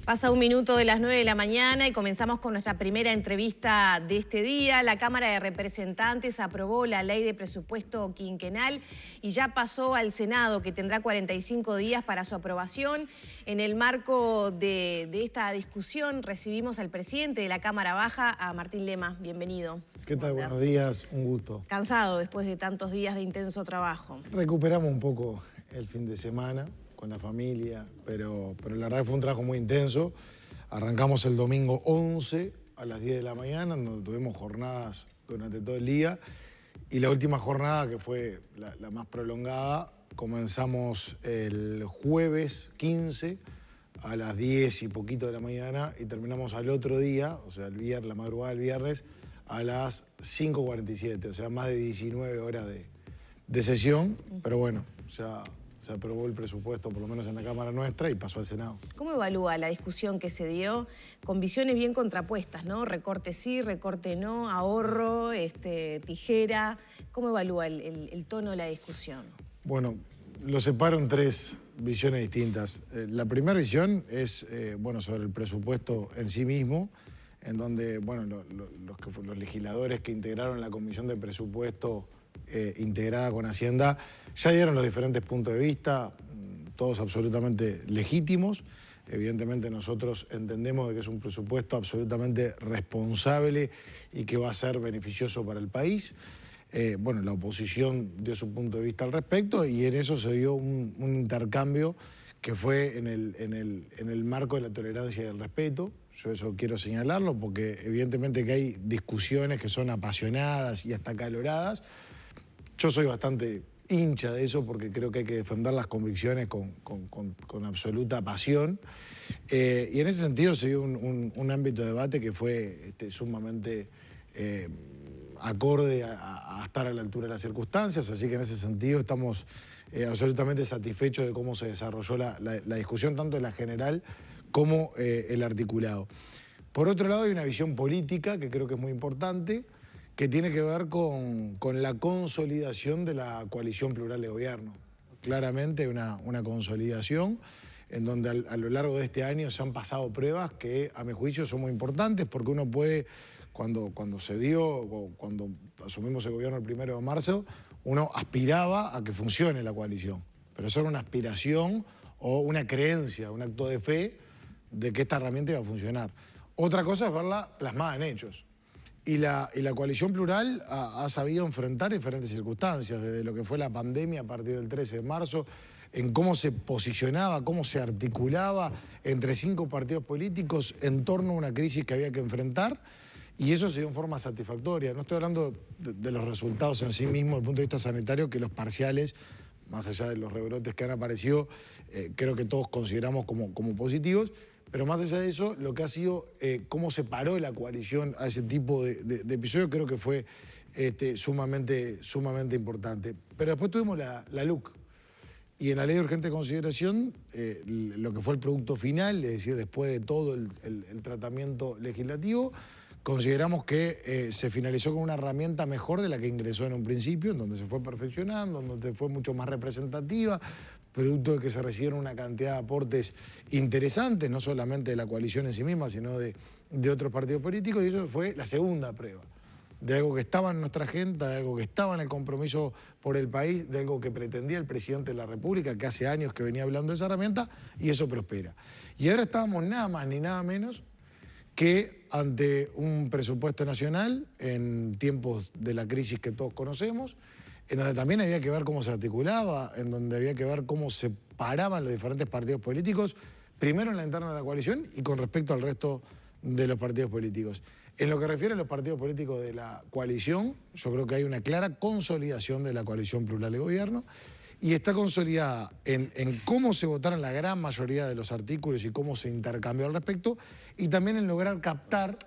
Pasa un minuto de las 9 de la mañana y comenzamos con nuestra primera entrevista de este día. La Cámara de Representantes aprobó la ley de presupuesto quinquenal y ya pasó al Senado, que tendrá 45 días para su aprobación. En el marco de esta discusión recibimos al presidente de la Cámara Baja, a Martín Lema. Bienvenido. ¿Qué tal? Buenos días, un gusto. Cansado después de tantos días de intenso trabajo. Recuperamos un poco el fin de semana con la familia, pero la verdad que fue un trabajo muy intenso. Arrancamos el domingo 11 a las 10 de la mañana, donde tuvimos jornadas durante todo el día. Y la última jornada, que fue la más prolongada, comenzamos el jueves 15 a las 10 y poquito de la mañana y terminamos al otro día, o sea, el viernes, la madrugada del viernes, a las 5:47, o sea, más de 19 horas de sesión, pero bueno, ya se aprobó el presupuesto, por lo menos en la Cámara nuestra, y pasó al Senado. ¿Cómo evalúa la discusión que se dio con visiones bien contrapuestas, ¿no? Recorte sí, recorte no, ahorro, tijera. ¿Cómo evalúa el tono de la discusión? Bueno, lo separo en tres visiones distintas. La primera visión es sobre el presupuesto en sí mismo, en donde los legisladores que integraron la Comisión de Presupuesto integrada con Hacienda ya dieron los diferentes puntos de vista, todos absolutamente legítimos. Evidentemente nosotros entendemos de que es un presupuesto absolutamente responsable y que va a ser beneficioso para el país. La oposición dio su punto de vista al respecto y en eso se dio un intercambio que fue en el marco de la tolerancia y del respeto. Yo eso quiero señalarlo porque evidentemente que hay discusiones que son apasionadas y hasta acaloradas. Yo soy bastante hincha de eso porque creo que hay que defender las convicciones con absoluta pasión. Y en ese sentido se dio un ámbito de debate que fue sumamente acorde a estar a la altura de las circunstancias, así que en ese sentido estamos absolutamente satisfechos de cómo se desarrolló la discusión, tanto en la general como el articulado. Por otro lado, hay una visión política que creo que es muy importante, que tiene que ver con la consolidación de la coalición plural de gobierno. Claramente una consolidación en donde a lo largo de este año se han pasado pruebas que a mi juicio son muy importantes porque uno puede, cuando asumimos el gobierno el 1 de marzo, uno aspiraba a que funcione la coalición, pero eso era una aspiración o una creencia, un acto de fe de que esta herramienta iba a funcionar. Otra cosa es verla plasmada en hechos. Y la coalición plural ha sabido enfrentar diferentes circunstancias, desde lo que fue la pandemia a partir del 13 de marzo, en cómo se posicionaba, cómo se articulaba entre 5 partidos políticos en torno a una crisis que había que enfrentar, y eso se dio en forma satisfactoria. No estoy hablando de los resultados en sí mismos, desde el punto de vista sanitario, que los parciales, más allá de los rebrotes que han aparecido, creo que todos consideramos como positivos. Pero más allá de eso, lo que ha sido cómo se paró la coalición a ese tipo de episodios, creo que fue sumamente importante. Pero después tuvimos la LUC. Y en la ley de urgente consideración, lo que fue el producto final, es decir, después de todo el tratamiento legislativo, consideramos que se finalizó con una herramienta mejor de la que ingresó en un principio, en donde se fue perfeccionando, en donde fue mucho más representativa, producto de que se recibieron una cantidad de aportes interesantes, no solamente de la coalición en sí misma, sino de otros partidos políticos, y eso fue la segunda prueba de algo que estaba en nuestra agenda, de algo que estaba en el compromiso por el país, de algo que pretendía el presidente de la República, que hace años que venía hablando de esa herramienta, y eso prospera. Y ahora estábamos nada más ni nada menos que ante un presupuesto nacional en tiempos de la crisis que todos conocemos, en donde también había que ver cómo se articulaba, en donde había que ver cómo se paraban los diferentes partidos políticos, primero en la interna de la coalición y con respecto al resto de los partidos políticos. En lo que refiere a los partidos políticos de la coalición, yo creo que hay una clara consolidación de la coalición plural de gobierno y está consolidada en cómo se votaron la gran mayoría de los artículos y cómo se intercambió al respecto, y también en lograr captar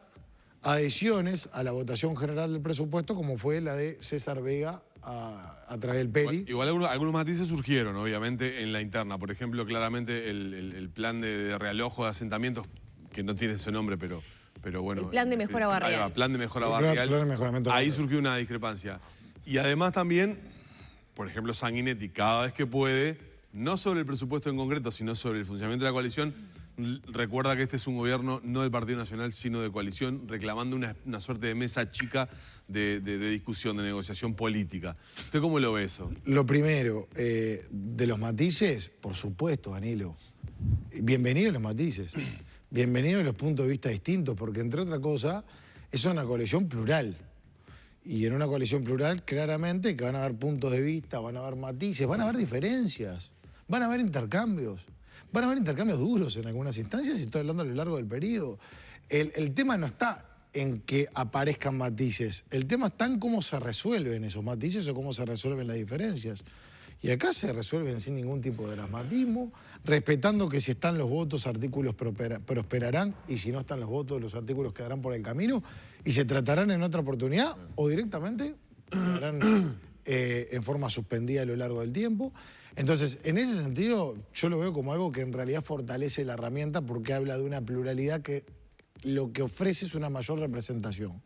adhesiones a la votación general del presupuesto, como fue la de César Vega a través del PERI. Igual algunos matices surgieron, obviamente, en la interna. Por ejemplo, claramente el plan de realojo de asentamientos, que no tiene ese nombre, pero bueno. El plan de mejora barrial. Plan de mejora barrial. Plan de mejoramiento ahí barrial. surgió una discrepancia. Y además también, por ejemplo, Sanguinetti, cada vez que puede, no sobre el presupuesto en concreto, sino sobre el funcionamiento de la coalición, recuerda que este es un gobierno no del Partido Nacional, sino de coalición, reclamando una suerte de mesa chica de discusión, de negociación política. ¿Usted cómo lo ve eso? Lo primero, de los matices, por supuesto, Danilo. Bienvenidos los matices. Bienvenidos los puntos de vista distintos, porque entre otras cosas, es una coalición plural. Y en una coalición plural, claramente que van a haber puntos de vista, van a haber matices, van a haber diferencias, van a haber intercambios. Van a haber intercambios duros en algunas instancias, y estoy hablando a lo largo del periodo. El tema no está en que aparezcan matices, el tema está en cómo se resuelven esos matices o cómo se resuelven las diferencias. Y acá se resuelven sin ningún tipo de dramatismo, respetando que si están los votos, artículos prosperarán, y si no están los votos, los artículos quedarán por el camino y se tratarán en otra oportunidad o directamente quedarán en forma suspendida a lo largo del tiempo. Entonces, en ese sentido, yo lo veo como algo que en realidad fortalece la herramienta, porque habla de una pluralidad que lo que ofrece es una mayor representación.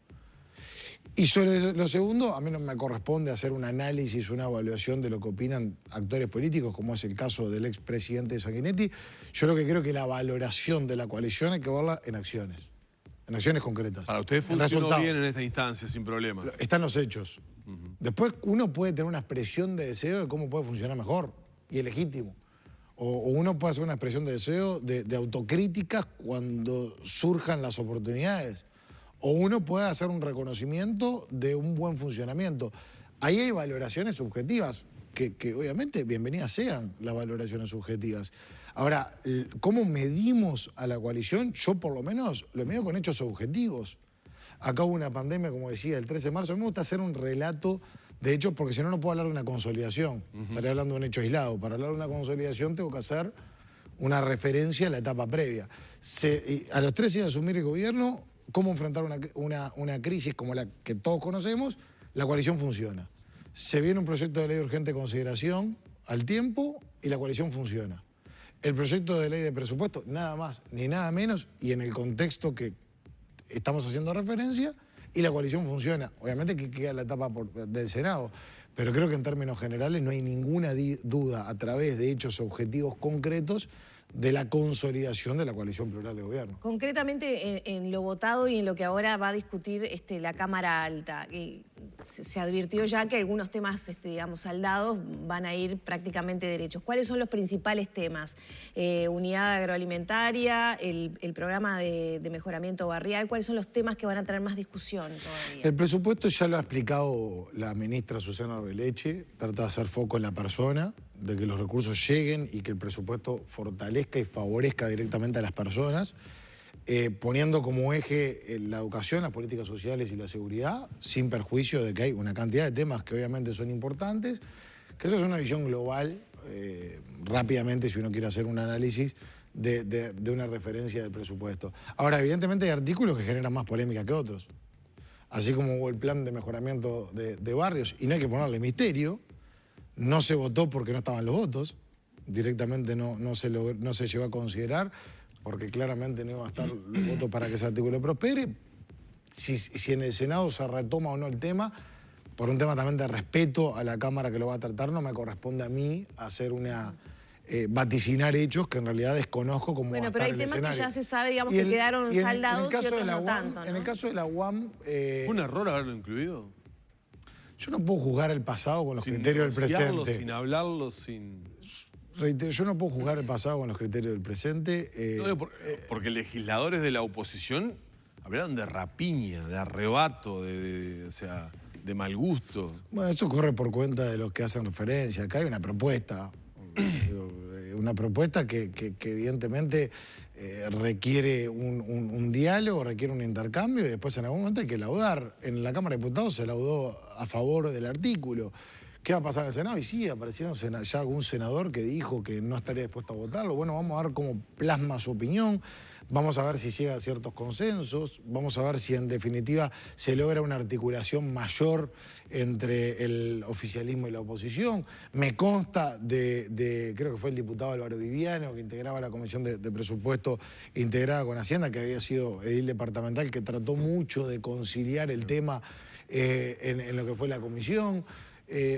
Y sobre lo segundo, a mí no me corresponde hacer un análisis, una evaluación de lo que opinan actores políticos, como es el caso del expresidente Sanguinetti. Yo lo que creo que la valoración de la coalición hay que verla en acciones concretas. Para usted funcionó bien en esta instancia, sin problemas. Están los hechos. Después uno puede tener una expresión de deseo de cómo puede funcionar mejor, y es legítimo. O uno puede hacer una expresión de deseo de autocríticas cuando surjan las oportunidades. O uno puede hacer un reconocimiento de un buen funcionamiento. Ahí hay valoraciones subjetivas, que obviamente bienvenidas sean las valoraciones subjetivas. Ahora, ¿cómo medimos a la coalición? Yo por lo menos lo mido con hechos objetivos. Acá hubo una pandemia, como decía, el 13 de marzo. A mí me gusta hacer un relato de hechos, porque si no, no puedo hablar de una consolidación. Estaré hablando de un hecho aislado. Para hablar de una consolidación tengo que hacer una referencia a la etapa previa. A los 3 días de asumir el gobierno, ¿cómo enfrentar una crisis como la que todos conocemos? La coalición funciona. Se viene un proyecto de ley de urgente consideración al tiempo y la coalición funciona. El proyecto de ley de presupuesto, nada más ni nada menos, y en el contexto que estamos haciendo referencia, y la coalición funciona. Obviamente que queda la etapa del Senado, pero creo que en términos generales no hay ninguna duda, a través de hechos objetivos concretos, de la consolidación de la coalición plural de gobierno. Concretamente en lo votado y en lo que ahora va a discutir la Cámara Alta, se advirtió ya que algunos temas, digamos, saldados van a ir prácticamente derechos. ¿Cuáles son los principales temas? Unidad agroalimentaria, el programa de mejoramiento barrial, ¿cuáles son los temas que van a tener más discusión todavía? El presupuesto ya lo ha explicado la ministra Susana Arbeleche, trata de hacer foco en la persona, de que los recursos lleguen y que el presupuesto fortalezca y favorezca directamente a las personas, poniendo como eje la educación, las políticas sociales y la seguridad, sin perjuicio de que hay una cantidad de temas que obviamente son importantes, que eso es una visión global, rápidamente, si uno quiere hacer un análisis de una referencia del presupuesto. Ahora, evidentemente hay artículos que generan más polémica que otros, así como hubo el plan de mejoramiento de barrios, y no hay que ponerle misterio. No se votó porque no estaban los votos, directamente no se llegó a considerar, porque claramente no iba a estar los votos para que ese artículo prospere. Si en el Senado se retoma o no el tema, por un tema también de respeto a la Cámara que lo va a tratar, no me corresponde a mí hacer vaticinar hechos que en realidad desconozco cómo va a estar el escenario. Bueno, pero hay temas que ya se sabe, digamos, que quedaron saldados y otros no tanto, ¿no? En el caso de la UAM... ¿Fue un error haberlo incluido? Yo no puedo juzgar el pasado con los criterios del presente. Sin hablarlo, sin... Reitero, yo no puedo juzgar el pasado con los criterios del presente. Porque legisladores de la oposición hablaron de rapiña, de arrebato, o sea, de mal gusto. Bueno, eso corre por cuenta de los que hacen referencia. Acá hay una propuesta. Una propuesta que evidentemente requiere un diálogo, requiere un intercambio, y después en algún momento hay que laudar. En la Cámara de Diputados se laudó a favor del artículo. ¿Qué va a pasar en el Senado? Y sí, apareció ya algún senador que dijo que no estaría dispuesto a votarlo. Bueno, vamos a ver cómo plasma su opinión, vamos a ver si llega a ciertos consensos, vamos a ver si en definitiva se logra una articulación mayor entre el oficialismo y la oposición. Me consta creo que fue el diputado Álvaro Viviano, que integraba la Comisión de Presupuesto integrada con Hacienda, que había sido edil departamental, que trató mucho de conciliar el tema en lo que fue la comisión.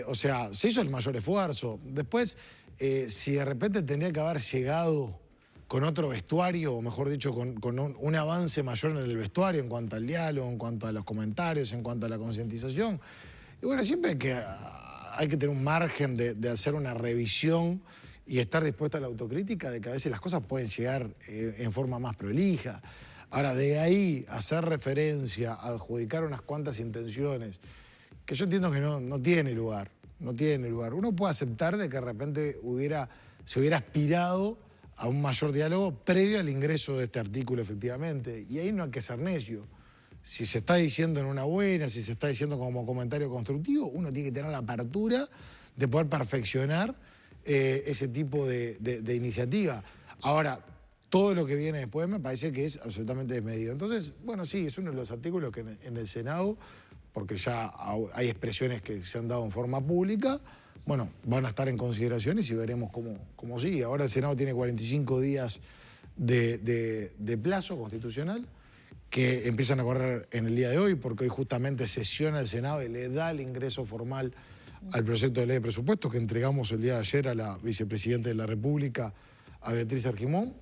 O sea, se hizo el mayor esfuerzo. Después, si de repente tenía que haber llegado con otro vestuario, o mejor dicho, con un avance mayor en el vestuario en cuanto al diálogo, en cuanto a los comentarios, en cuanto a la concientización. Y bueno, siempre hay que tener un margen de hacer una revisión y estar dispuesto a la autocrítica de que a veces las cosas pueden llegar en forma más prolija. Ahora, de ahí hacer referencia, adjudicar unas cuantas intenciones, que yo entiendo que no tiene lugar, no tiene lugar. Uno puede aceptar de que de repente se hubiera aspirado a un mayor diálogo previo al ingreso de este artículo, efectivamente, y ahí no hay que ser necio. Si se está diciendo en una buena, si se está diciendo como comentario constructivo, uno tiene que tener la apertura de poder perfeccionar ese tipo de iniciativa. Ahora, todo lo que viene después me parece que es absolutamente desmedido. Entonces, bueno, sí, es uno de los artículos que en el Senado, porque ya hay expresiones que se han dado en forma pública, bueno, van a estar en consideraciones y veremos cómo sigue. Ahora el Senado tiene 45 días de plazo constitucional que empiezan a correr en el día de hoy, porque hoy justamente sesiona el Senado y le da el ingreso formal al proyecto de ley de presupuestos que entregamos el día de ayer a la vicepresidenta de la República, a Beatriz Argimón.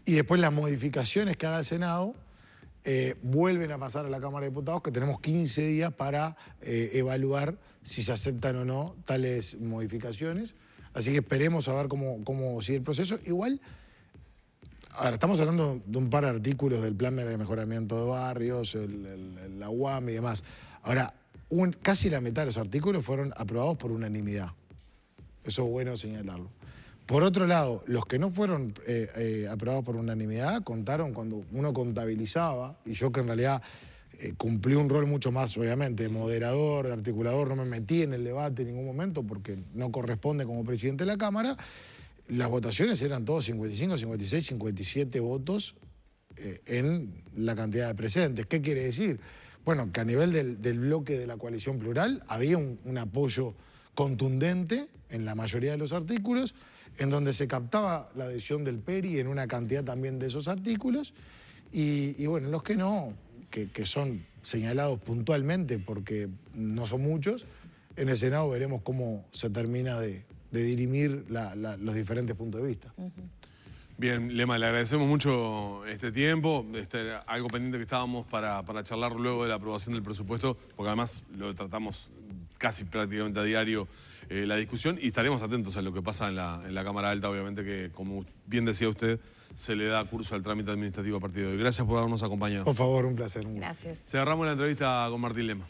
Y después las modificaciones que haga el Senado vuelven a pasar a la Cámara de Diputados, que tenemos 15 días para evaluar si se aceptan o no tales modificaciones. Así que esperemos a ver cómo sigue el proceso. Igual, ahora estamos hablando de un par de artículos del Plan de Mejoramiento de Barrios, la UAM y demás. Ahora, casi la mitad de los artículos fueron aprobados por unanimidad. Eso es bueno señalarlo. Por otro lado, los que no fueron aprobados por unanimidad contaron cuando uno contabilizaba, y yo que en realidad cumplí un rol mucho más, obviamente, de moderador, de articulador, no me metí en el debate en ningún momento porque no corresponde como presidente de la Cámara, las votaciones eran todos 55, 56, 57 votos en la cantidad de presentes. ¿Qué quiere decir? Bueno, que a nivel del bloque de la coalición plural había un apoyo contundente en la mayoría de los artículos, en donde se captaba la adhesión del PERI en una cantidad también de esos artículos, y bueno, los que no, que son señalados puntualmente porque no son muchos, en el Senado veremos cómo se termina de dirimir los diferentes puntos de vista. Bien, Lema, le agradecemos mucho este tiempo, algo pendiente que estábamos para charlar luego de la aprobación del presupuesto, porque además lo tratamos casi prácticamente a diario la discusión, y estaremos atentos a lo que pasa en la Cámara Alta, obviamente que, como bien decía usted, se le da curso al trámite administrativo a partir de hoy. Gracias por habernos acompañado. Por favor, un placer. Gracias. Cerramos la entrevista con Martín Lema.